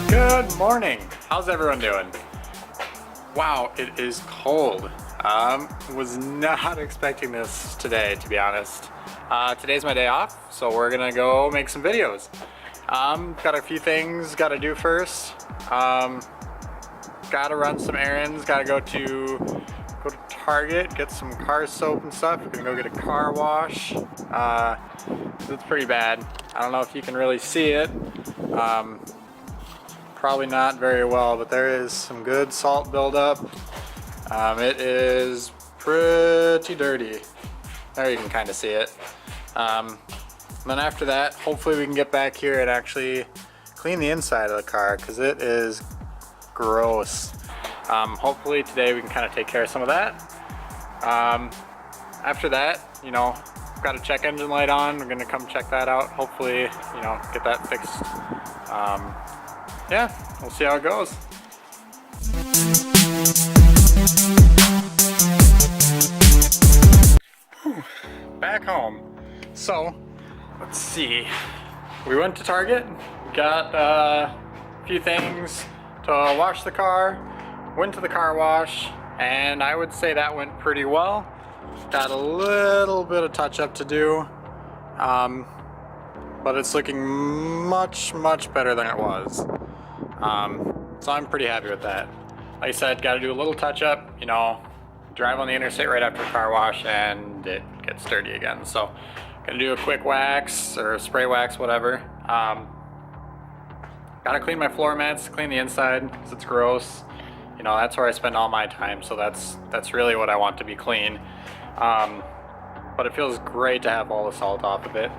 Good morning. How's everyone doing? Wow, it is cold. Was not expecting this today, to be honest. Today's my day off, so we're gonna go make some videos. Got a few things gotta do first. Gotta run some errands. Gotta go to Target, get some car soap and stuff. We're gonna go get a car wash. It's pretty bad. I don't know if you can really see it. Probably not very well, but there is some good salt buildup. It is pretty dirty. There you can kind of see it. Then after that, hopefully we can get back here and actually clean the inside of the car because it is gross. Hopefully today we can kind of take care of some of that. After that, you know, got a check engine light on. We're gonna come check that out. Hopefully, you know, get that fixed. Yeah, we'll see how it goes. Whew, back home. So, let's see. We went to Target, got a few things to wash the car, went to the car wash, and I would say that went pretty well. Got a little bit of touch up to do, but it's looking much better than it was. So I'm pretty happy with that. Like I said, got to do a little touch up, you know, drive on the interstate right after the car wash and it gets dirty again. So gonna do a quick wax or spray wax, whatever. Gotta clean my floor mats, clean the inside because it's gross. You know, that's where I spend all my time, so that's really what I want to be clean. But it feels great to have all the salt off of it.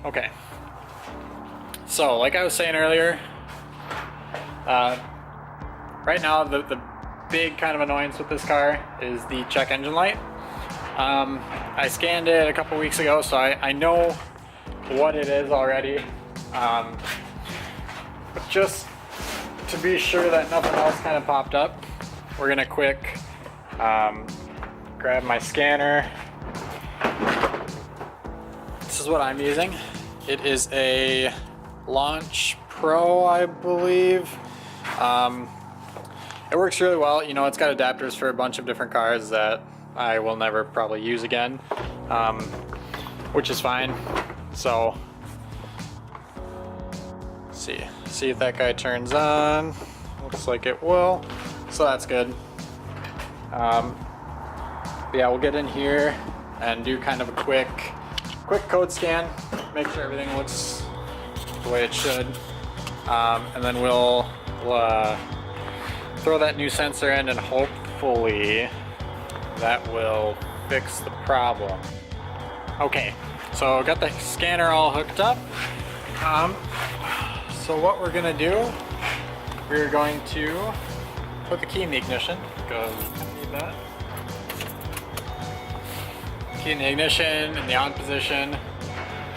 Okay. So, like I was saying earlier, right now the big kind of annoyance with this car is the check engine light. I scanned it a couple weeks ago, so I know what it is already. But just to be sure that nothing else kind of popped up, we're gonna quick grab my scanner. This is what I'm using. It is a Launch Pro, I believe. It works really well. You know, it's got adapters for a bunch of different cars that I will never probably use again, which is fine. So, see if that guy turns on. Looks like it will, so that's good. Yeah, we'll get in here and do kind of a quick code scan, make sure everything looks the way it should, and then we'll throw that new sensor in and hopefully that will fix the problem. Okay, so got the scanner all hooked up. So what we're gonna do, we're going to put the key in the ignition, because I need that. Key in the ignition, in the on position.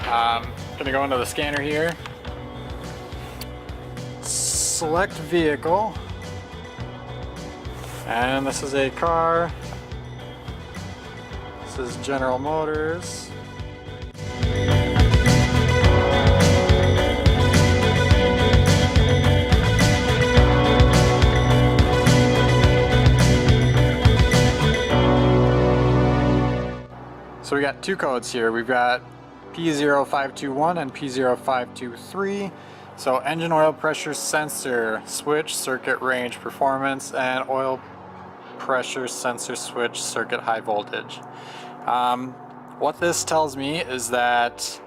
Gonna go into the scanner here. Select vehicle. And this is a car. This is General Motors. So we got two codes here. We've got P0521 and P0523. So engine oil pressure sensor switch circuit range performance and oil pressure sensor switch circuit high voltage. What this tells me is that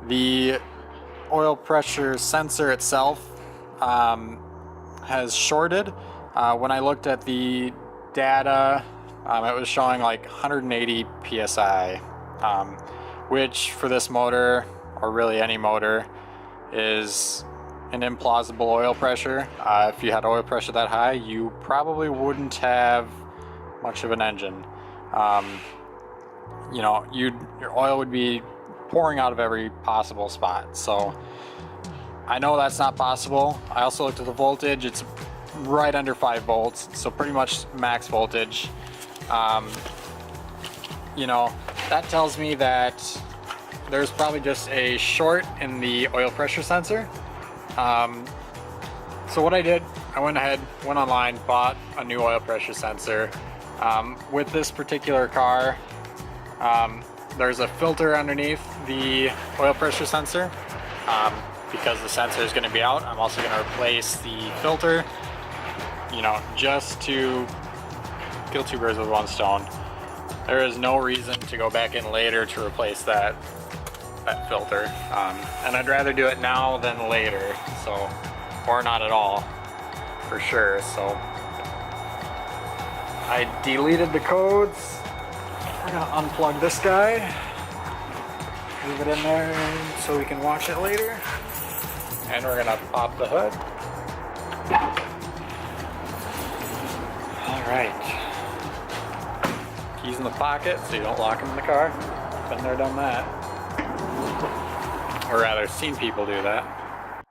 the oil pressure sensor itself has shorted. When I looked at the data, it was showing like 180 psi, which for this motor, or really any motor, is an implausible oil pressure. If you had oil pressure that high, you probably wouldn't have much of an engine. You know, your oil would be pouring out of every possible spot. So I know that's not possible. I also looked at the voltage. It's right under 5 volts, so pretty much max voltage. You know, that tells me that there's probably just a short in the oil pressure sensor. So what I did, I went online, bought a new oil pressure sensor. With this particular car, there's a filter underneath the oil pressure sensor. Because the sensor is going to be out, I'm also going to replace the filter, you know, just to kill two birds with one stone. There is no reason to go back in later to replace that filter. And I'd rather do it now than later, so, or not at all, for sure. So I deleted the codes. We're gonna unplug this guy, leave it in there so we can watch it later. And we're gonna pop the hood. All right. Keys in the pocket so you don't lock them in the car. Been there, done that. Or rather, seen people do that.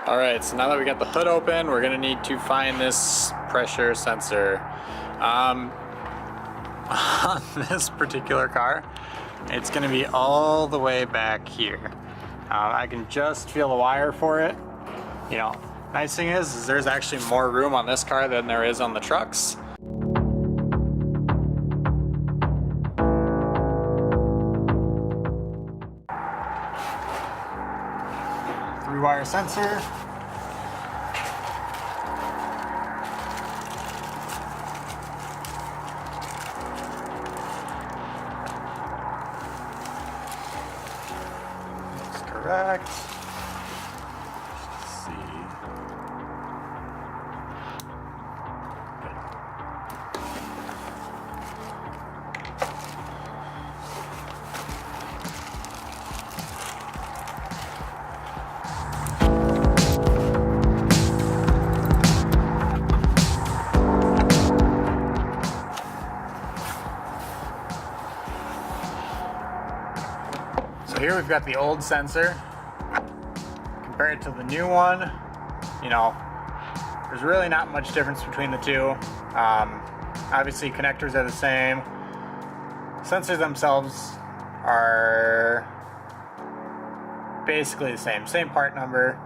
All right, so now that we got the hood open, we're gonna need to find this pressure sensor. On this particular car, it's gonna be all the way back here. I can just feel the wire for it. You know, nice thing is there's actually more room on this car than there is on the trucks. 3-wire sensor. That's correct. Let's see. So here we've got the old sensor. Compared to the new one, you know, there's really not much difference between the two. Obviously connectors are the same. Sensors themselves are basically the same part number.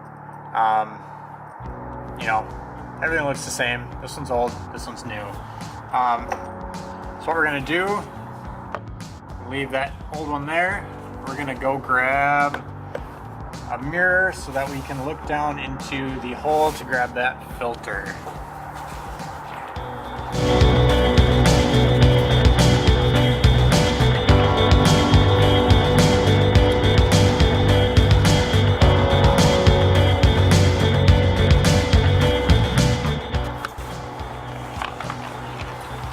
You know, everything looks the same. This one's old, this one's new. So what we're gonna do, leave that old one there. We're gonna go grab a mirror so that we can look down into the hole to grab that filter.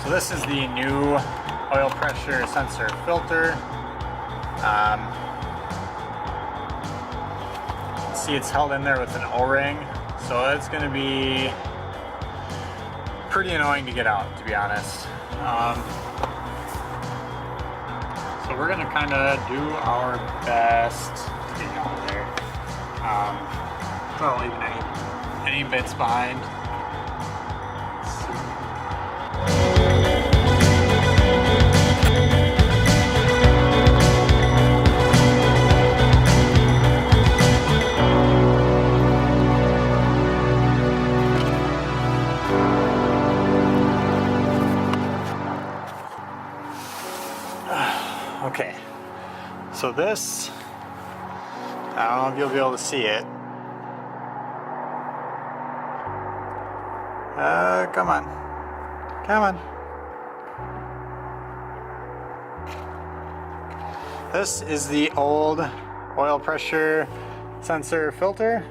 So this is the new oil pressure sensor filter. See, it's held in there with an O-ring, so it's going to be pretty annoying to get out, to be honest. So we're going to kind of do our best to get out there. Without leaving any bits behind. Okay, so this, I don't know if you'll be able to see it. Come on. Come on. This is the old oil pressure sensor filter.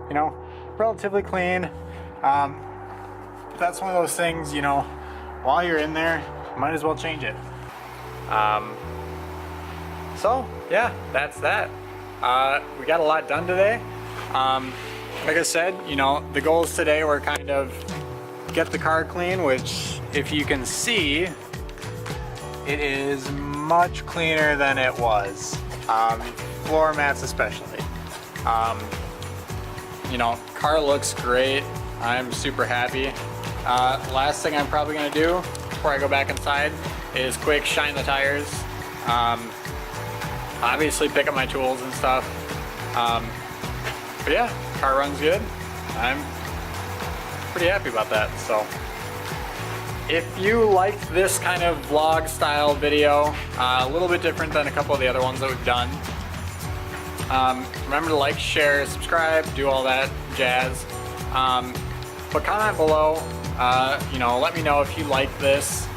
You know, relatively clean. That's one of those things, you know, while you're in there, might as well change it. So yeah, that's that. We got a lot done today. Like I said, you know, the goals today were kind of get the car clean, which if you can see, it is much cleaner than it was. Floor mats especially. You know, car looks great. I'm super happy. Last thing I'm probably gonna do before I go back inside is quick shine the tires. Obviously pick up my tools and stuff. But yeah, car runs good. I'm pretty happy about that. So if you liked this kind of vlog style video, a little bit different than a couple of the other ones that we've done, remember to like, share, subscribe, do all that jazz. But comment below, you know, let me know if you like this.